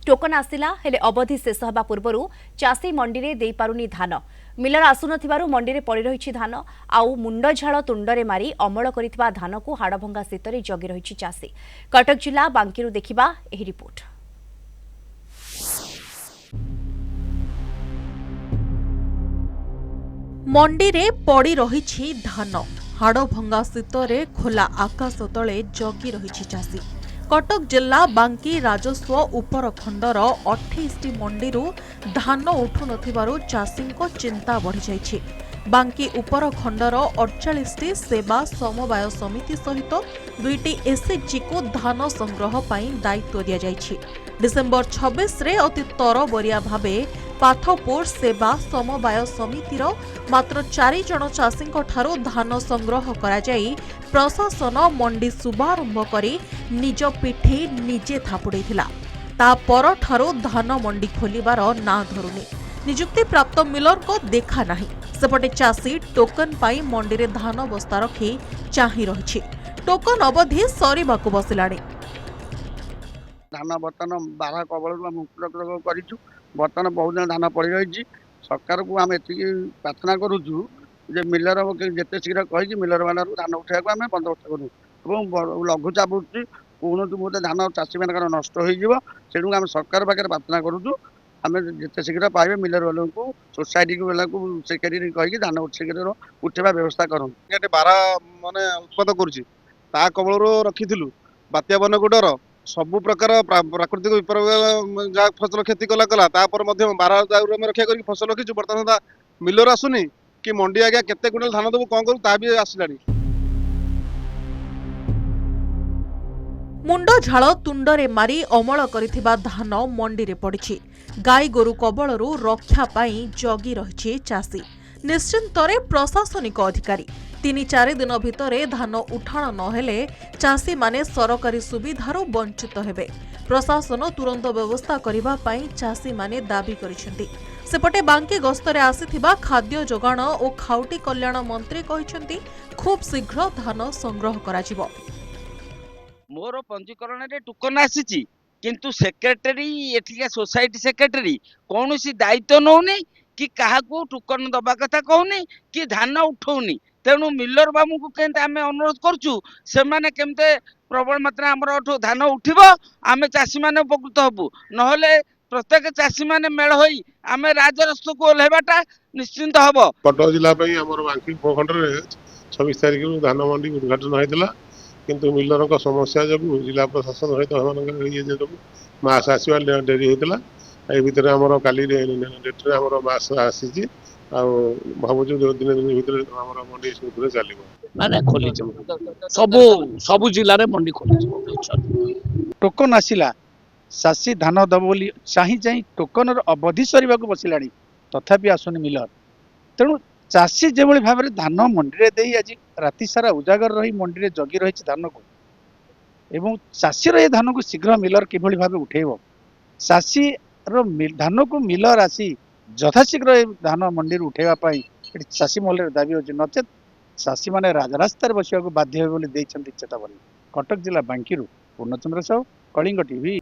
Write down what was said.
Token आसिला हेले अवधि शेष होगा पूर्व चाषी मंडी में दे पारुनी धान मिलर आसुन मंडी में पड़ रही धान आउ मुंड झाड़ तुंडरे मारी अमल करिथिबा धान को हाड़भंगा शीतरे जगी रही चाषी। कटक जिला बांकीरू देखिबा एही रिपोर्ट। मंडी रे पड़ी रही धान हाड़भंगा शीतरे खोला आकाश तले जगी रही चाषी। कटक जिला बांकी राजस्व उपरखंडर 28टी मंडीरू धान उठु नथिबारु चाषी चिंता बढ़ी जाइछि। बांकी उपरखंडर 48टी सेवा समवाय समिति सहित 2टी एसएचजी को धान संग्रह पाई दायित्व दिया जाइछि। डिसेम्बर 26 रे अति तरबरिया भावे पाथपुर सेवा समवाय समितिर मात्र 4 जन चाषी धान संग्रह करा जाई प्रशासन मंडी शुभारंभ करी निज पिठी निजे थापुड़ेथिला। ता परठारु धान मंडी खोलिबार ना धरुनी। नियुक्ति प्राप्त मिलर को देखा नहीं। सेपटे चाषी टोकन पाई मंडी रे धान बस्ता रखी चाही रहिछि। टोकन अवधि सरीबाकु बसिलाणी। धान बर्तमान 12 कबल करूँ बर्तमान बहुत दिन धान पड़ रही सरकार को आम एति प्रार्थना करुचु जे मिलर जिते शीघ्र कही मिलर मान धान उठाइक आम बंदोबस्त करूँ। लघुचाप कौन मत धान चाषी मान नष्ट हो आम सरकार पाखे प्रार्थना करुचु आम जिते शीघ्र पाइबे मिलर वालों को सोसाइटी को सेक्रेटरी कहीकि धान शीघ्र उठेवा व्यवस्था करूँ। 12 माने उत्पाद करुच्ची कबल रखी बात्या बनगुडर सबु प्रकार प्राकृतिक विपर्य जहाँ फसल क्षति कला 12 रक्षा कर फसल रखी बर्तमान मिलर आसुनी कि मंडी आज्ञा केते क्विंटल धान देबू कौन करू ता भी आसिलानी। मुंड झाड़ तुंडरे मारी अमल करिथिबा धान मंडी रे पड़िछि। गाई गोरु कबलरू रक्षा पाई जगी रहिछि चाषी। निश्चिंतरे प्रशासनिक अधिकारी 3-4 दिन भितरे धान उठाण नहेले चाषी माने सरकारी सुविधारो वंचित हेबे। प्रशासन तुरंत व्यवस्था करिबा पई चाषी माने दाबी करिसेंती। सेपटे बांकी गस्तरे आसीथिबा खाद्य जोगाण और खाउटी कल्याण मंत्री कहिसेंती खूब शीघ्र धान संग्रह कराजिबो। मोर पंजीकरण रे टोकन आसीची किंतु सेक्रेटरी एठिका सोसाइटी सेक्रेटरी कौनसी दायित्व नौनी कि काहाकू टोकन दबा कथा कहूनी कि धान उठौनी। तेणु मिलर बाबू को केमते आम अनुरोध करचु से माने केमते प्रबल मात्रा आमर धान उठिब आम चाषी मैंने उपकृत हबू नहले प्रत्येक चाषी मैंने मेल होई आम राजरास्ता को ओह्लैबाटा निश्चिंत हम। कटक जिला बांकी प्रखंड में 26 तारिख धान मंडी उद्घाटन होता किंतु मिलर समस्या जो जिला प्रशासन सहित ये मास आसवा डेरी होता ये भितर आमर काली डेट में मास आसी भावुँ दिन भर मंडी चलो माने खोली सबु जिले में मंडी खोली टोकन आसिला चाषी धान दब बोली चाही टोकन अवधि सरीबा को बसिलाणी तथापि आसुनी मिलर। तेणु चाषी जो भाव में धान मंडी में आज राति सारा उजागर रही मंडी में जगी रही धान को एवं चाषीर ये धान को शीघ्र मिलर किभली भाव उठेब चाषी धान को मिलर आसी यथाशीघ्र धान मंडी उठेवाई चाषी महल दाबी होची नचेत चाषी मैंने राजरास्तार बसवा बाध्य चेतावनी। कटक जिला बांकी पूर्णचंद्र साहू, कलिंग टीवी।